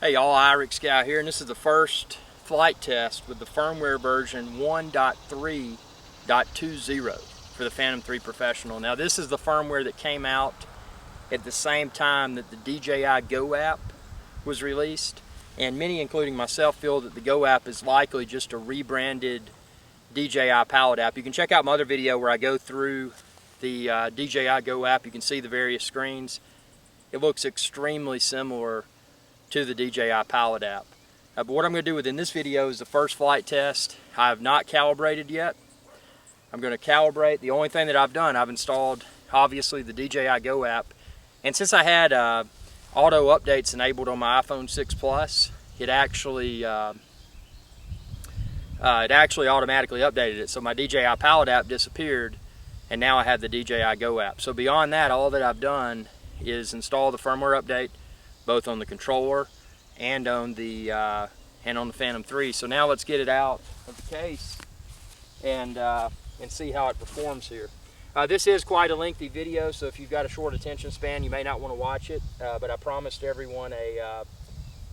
Hey y'all, Iric Scout here, and this is the first flight test with the firmware version 1.3.20 for the Phantom 3 Professional. Now this is the firmware that came out at the same time that the DJI Go app was released, and many, including myself, feel that the Go app is likely just a rebranded DJI Pilot app. You can check out my other video where I go through the DJI Go app. You can see the various screens. It looks extremely similar to the DJI Pilot app. But what I'm going to do within this video is the first flight test. I have not calibrated yet. I'm going to calibrate. The only thing that I've done, I've installed obviously the DJI Go app, and since I had auto updates enabled on my iPhone 6 Plus, it actually automatically updated it. So my DJI Pilot app disappeared, and now I have the DJI Go app. So beyond that, all that I've done is install the firmware update, both on the controller and on the Phantom 3. So now let's get it out of the case and see how it performs here. This is quite a lengthy video, so if you've got a short attention span, you may not want to watch it. But I promised everyone a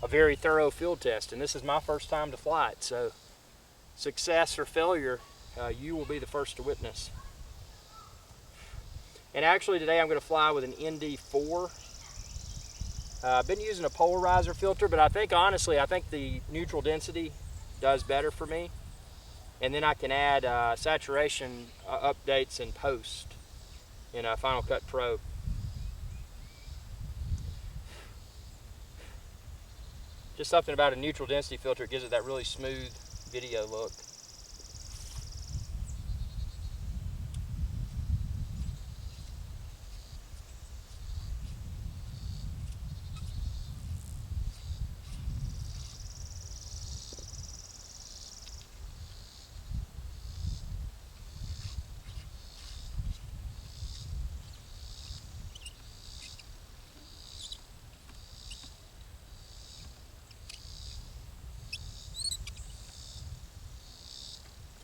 very thorough field test, and this is my first time to fly it. So success or failure, you will be the first to witness. And actually today I'm going to fly with an ND4. I've been using a polarizer filter, but I think the neutral density does better for me. And then I can add saturation updates in post in Final Cut Pro. Just something about a neutral density filter, it gives it that really smooth video look.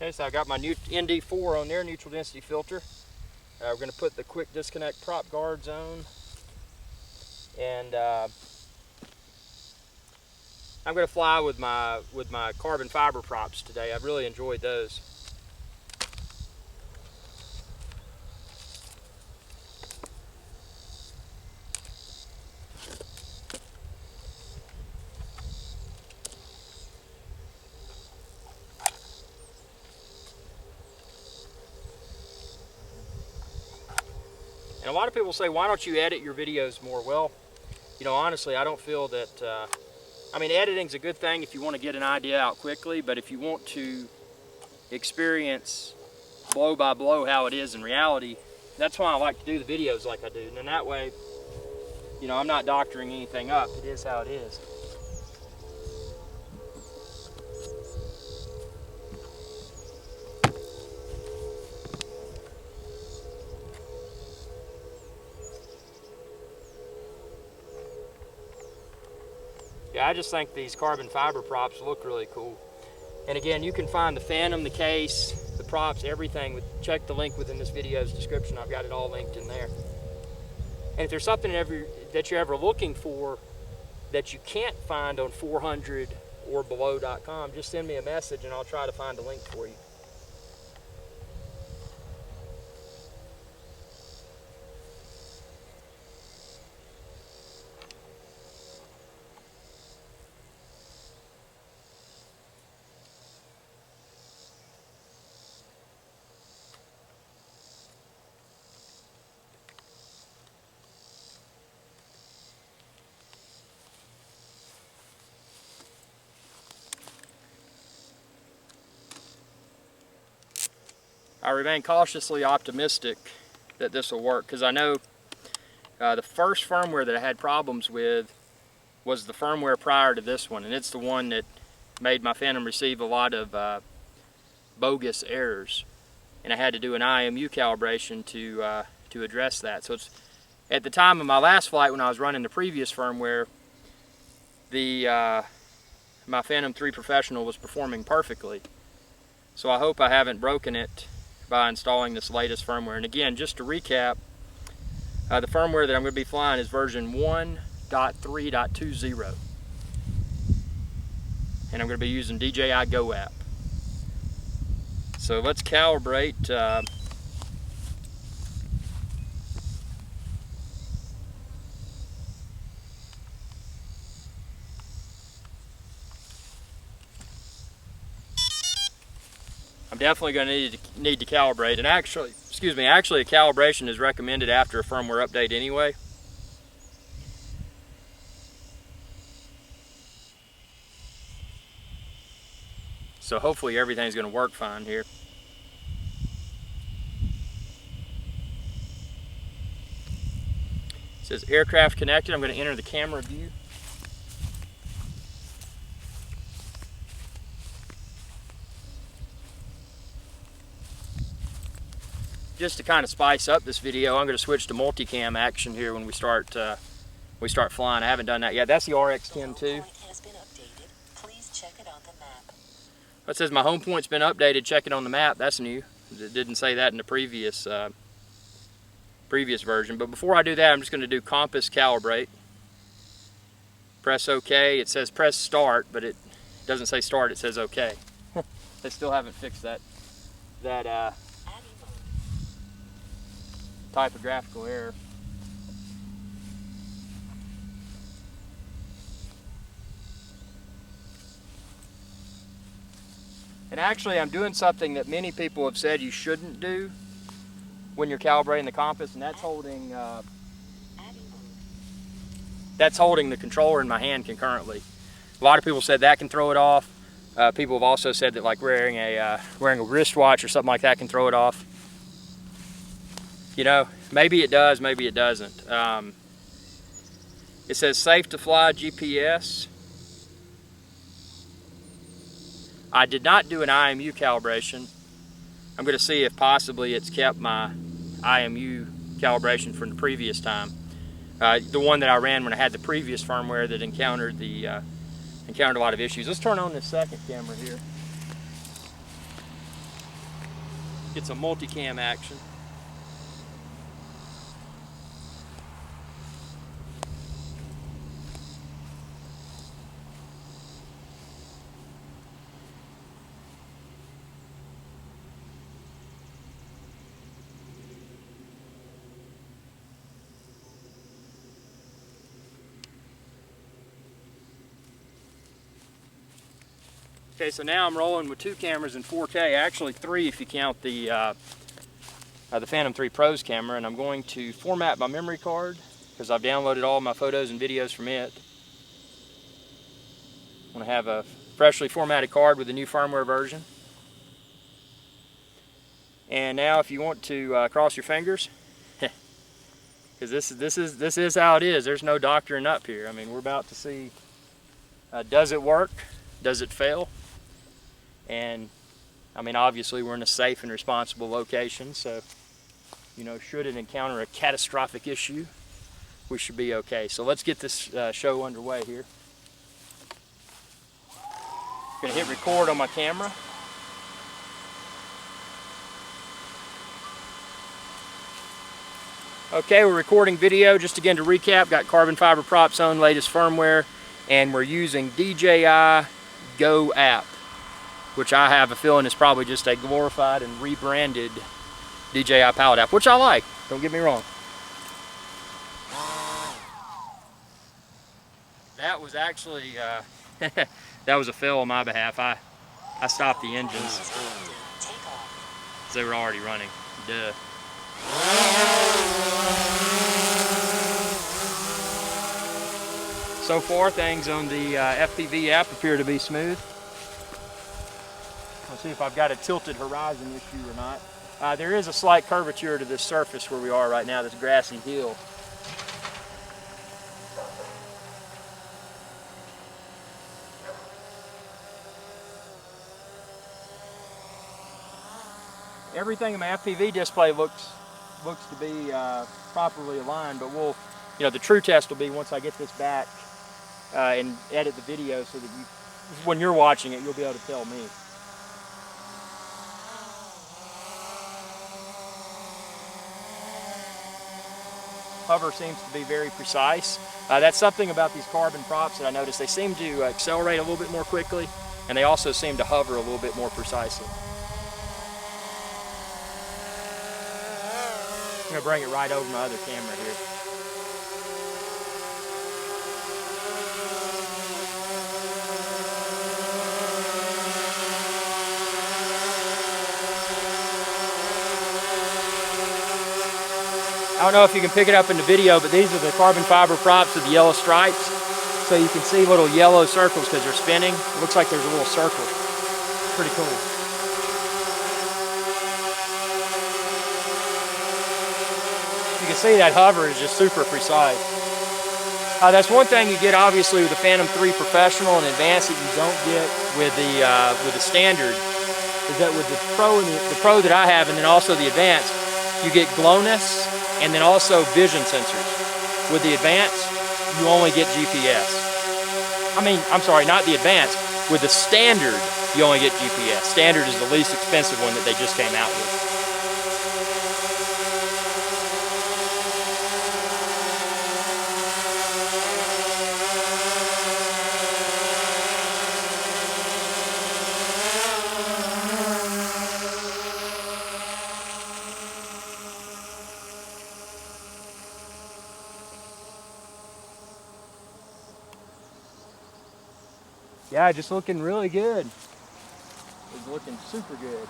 Okay, so I got my new ND4 on there, neutral density filter. We're going to put the quick disconnect prop guards on, and I'm going to fly with my carbon fiber props today. I've really enjoyed those. And a lot of people say, why don't you edit your videos more? Well, you know, honestly, I don't feel that, I mean, editing's a good thing if you want to get an idea out quickly, but if you want to experience blow by blow how it is in reality, that's why I like to do the videos like I do. And then that way, you know, I'm not doctoring anything up. It is how it is. Yeah, I just think these carbon fiber props look really cool. And again, you can find the Phantom, the case, the props, everything. Check the link within this video's description. I've got it all linked in there. And if there's something that you're ever looking for that you can't find on 400orbelow.com, just send me a message and I'll try to find a link for you. I remain cautiously optimistic that this will work, because I know the first firmware that I had problems with was the firmware prior to this one, and it's the one that made my Phantom receive a lot of bogus errors, and I had to do an IMU calibration to address that. So it's at the time of my last flight when I was running the previous firmware, my Phantom 3 Professional was performing perfectly. So I hope I haven't broken it by installing this latest firmware. And again, just to recap, the firmware that I'm going to be flying is version 1.3.20. and I'm going to be using DJI Go app. So let's calibrate. I'm definitely going to need to calibrate, and actually a calibration is recommended after a firmware update anyway. So hopefully everything's going to work fine here. It says aircraft connected. I'm going to enter the camera view. Just to kind of spice up this video, I'm going to switch to multicam action here when we start flying. I haven't done that yet. That's the RX-10 too. It says my home point's been updated. Check it on the map. That's new. It didn't say that in the previous version. But before I do that, I'm just going to do compass calibrate. Press OK. It says press start, but it doesn't say start. It says OK. They still haven't fixed that typographical error. And actually, I'm doing something that many people have said you shouldn't do when you're calibrating the compass, and that's holding the controller in my hand concurrently. A lot of people said that can throw it off. People have also said that like wearing a wristwatch or something like that can throw it off. You know, maybe it does, maybe it doesn't. It says safe to fly GPS. I did not do an IMU calibration. I'm going to see if possibly it's kept my IMU calibration from the previous time. The one that I ran when I had the previous firmware that encountered a lot of issues. Let's turn on this second camera here. Get some multicam action. Okay, so now I'm rolling with 2 cameras in 4K, actually 3 if you count the Phantom 3 Pro's camera, and I'm going to format my memory card because I've downloaded all my photos and videos from it. I'm going to have a freshly formatted card with the new firmware version. And now if you want to cross your fingers, because this is how it is. There's no doctoring up here. I mean, we're about to see, does it work? Does it fail? And I mean, obviously we're in a safe and responsible location, so you know, should it encounter a catastrophic issue, we should be okay. So let's get this show underway here. I'm gonna hit record on my camera. Okay, we're recording video. Just again to recap, got carbon fiber props on, latest firmware, and we're using DJI Go app, which I have a feeling is probably just a glorified and rebranded DJI Pilot app, which I like, don't get me wrong. That was actually, that was a fail on my behalf. I stopped the engines. They were already running. Duh. So far, things on the FPV app appear to be smooth. Let's see if I've got a tilted horizon issue or not. There is a slight curvature to this surface where we are right now, this grassy hill. Everything in my FPV display looks to be properly aligned, but we'll, you know, the true test will be once I get this back and edit the video so that you, when you're watching it, you'll be able to tell me. Hover seems to be very precise. That's something about these carbon props that I noticed. They seem to accelerate a little bit more quickly, and they also seem to hover a little bit more precisely. I'm going to bring it right over my other camera here. I don't know if you can pick it up in the video, but these are the carbon fiber props with the yellow stripes. So you can see little yellow circles because they're spinning. It looks like there's a little circle. Pretty cool. You can see that hover is just super precise. That's one thing you get obviously with the Phantom 3 Professional and Advanced that you don't get with the Standard, is that with the Pro and the Pro that I have, and then also the Advanced, you get glowness and then also vision sensors. With the Advanced, you only get GPS. I'm sorry, not the Advanced. With the Standard, you only get GPS. Standard is the least expensive one that they just came out with. Yeah, just looking really good. It's looking super good.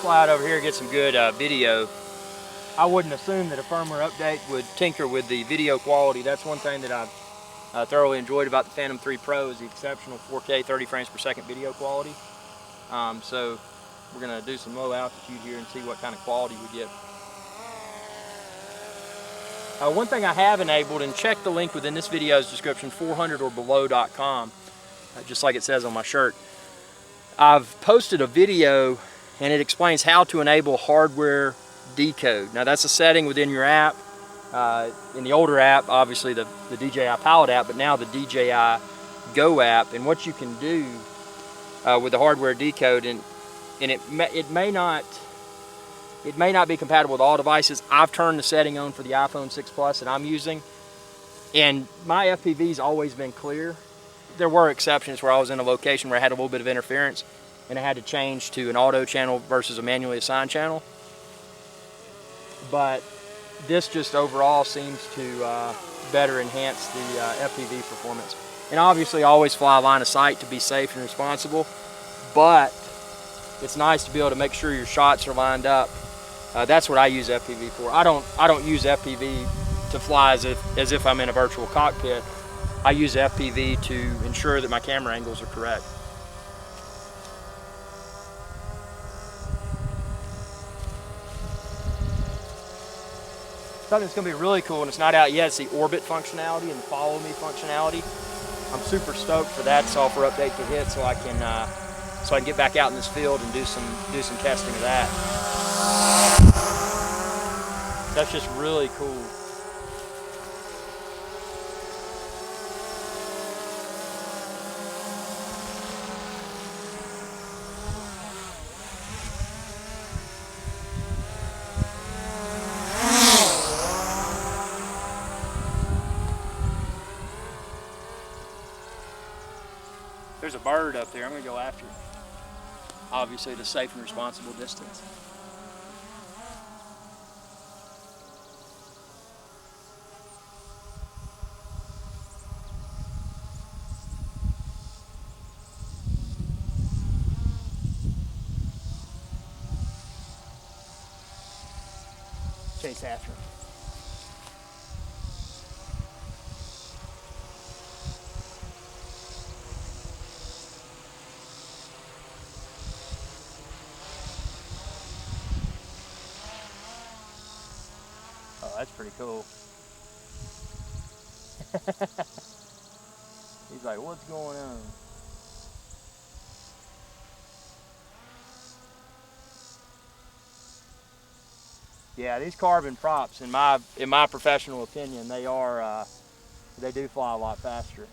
Fly out over here and get some good video. I wouldn't assume that a firmware update would tinker with the video quality. That's one thing that I've thoroughly enjoyed about the Phantom 3 Pro is the exceptional 4K 30 frames per second video quality. So we're going to do some low altitude here and see what kind of quality we get. One thing I have enabled, and check the link within this video's description, 400orbelow.com, just like it says on my shirt. I've posted a video and it explains how to enable hardware decode. Now that's a setting within your app. In the older app, obviously the DJI Pilot app, but now the DJI Go app. And what you can do with the hardware decode, and it may not be compatible with all devices. I've turned the setting on for the iPhone 6 Plus that I'm using, and my FPV's always been clear. There were exceptions where I was in a location where I had a little bit of interference and I had to change to an auto channel versus a manually assigned channel. But this just overall seems to better enhance the FPV performance. And obviously always fly line of sight to be safe and responsible, but it's nice to be able to make sure your shots are lined up. That's what I use FPV for. I don't use FPV to fly as if I'm in a virtual cockpit. I use FPV to ensure that my camera angles are correct. Something that's going to be really cool, and it's not out yet, it's the orbit functionality and the follow me functionality. I'm super stoked for that software update to hit, so I can get back out in this field and do some testing of that. That's just really cool. There's a bird up there. I'm going to go after it. Obviously, at a safe and responsible distance. Chase after him. that's pretty cool. He's like, what's going on? Yeah, these carbon props, in my professional opinion, they do fly a lot faster.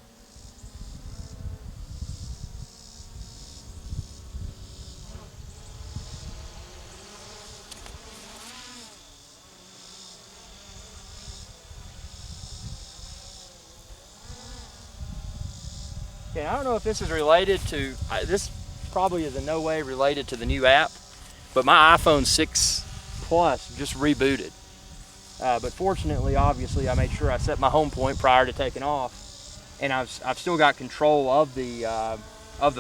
Okay, I don't know if this is related to, this probably is in no way related to the new app, but my iPhone 6 Plus just rebooted. But fortunately, obviously, I made sure I set my home point prior to taking off, and I've still got control of the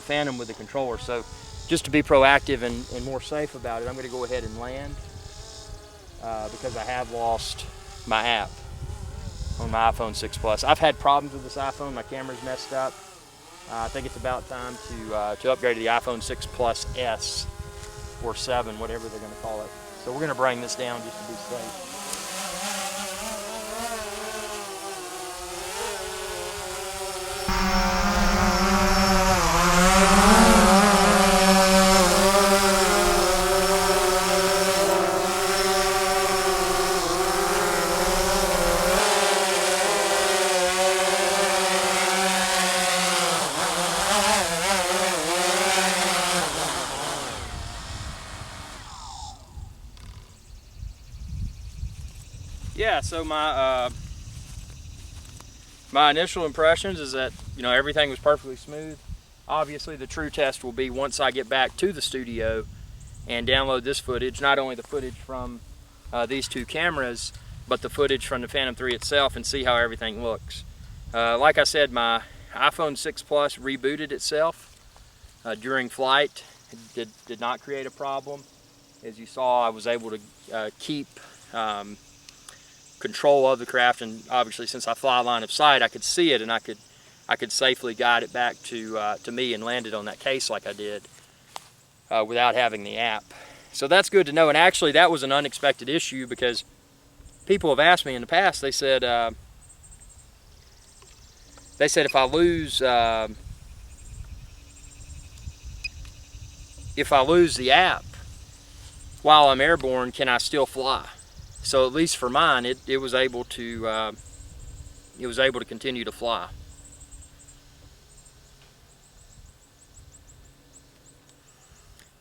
Phantom with the controller. So just to be proactive and more safe about it, I'm going to go ahead and land because I have lost my app on my iPhone 6 Plus. I've had problems with this iPhone. My camera's messed up. I think it's about time to upgrade to the iPhone 6 Plus S or 7, whatever they're going to call it. So we're going to bring this down just to be safe. Yeah, so my initial impressions is that, you know, everything was perfectly smooth. Obviously, the true test will be once I get back to the studio and download this footage, not only the footage from these two cameras, but the footage from the Phantom 3 itself, and see how everything looks. Like I said, my iPhone 6 Plus rebooted itself during flight. It did not create a problem. As you saw, I was able to keep control of the craft, and obviously since I fly line of sight, I could see it, and I could safely guide it back to me and land it on that case like I did without having the app. So that's good to know. And actually, that was an unexpected issue because people have asked me in the past. They said if I lose the app while I'm airborne, can I still fly? So at least for mine, it was able to continue to fly.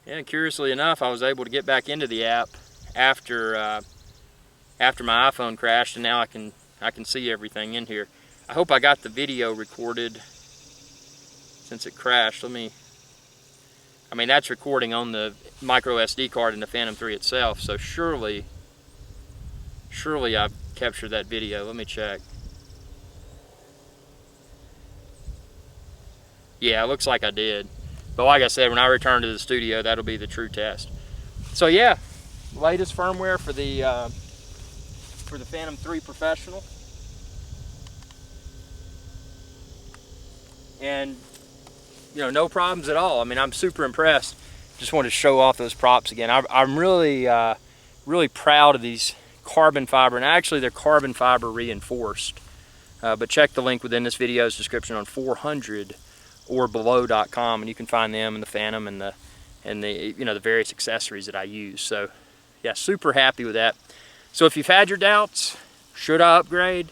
And curiously enough, I was able to get back into the app after my iPhone crashed, and now I can see everything in here. I hope I got the video recorded since it crashed. I mean, that's recording on the micro SD card in the Phantom 3 itself, so surely I've captured that video. Let me check. Yeah, it looks like I did. But like I said, when I return to the studio, that'll be the true test. So yeah, latest firmware for the Phantom 3 Professional. And, you know, no problems at all. I mean, I'm super impressed. Just wanted to show off those props again. I'm really, really proud of these carbon fiber, and actually they're carbon fiber reinforced. But check the link within this video's description on 400orbelow.com, and you can find them and the Phantom and the you know, the various accessories that I use. So yeah, super happy with that. So if you've had your doubts, should I upgrade?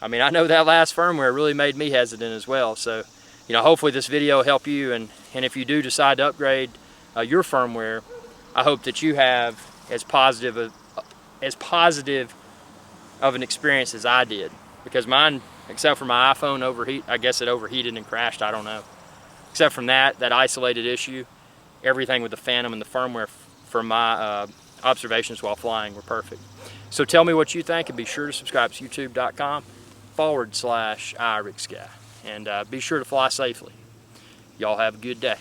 I mean, I know that last firmware really made me hesitant as well. So, you know, hopefully this video will help you, and if you do decide to upgrade your firmware, I hope that you have as positive of an experience as I did, because mine, except for my iPhone I guess it overheated and crashed, I don't know. Except from that isolated issue, everything with the Phantom and the firmware from my observations while flying were perfect. So tell me what you think, and be sure to subscribe to youtube.com/iRickSky, and be sure to fly safely. Y'all have a good day.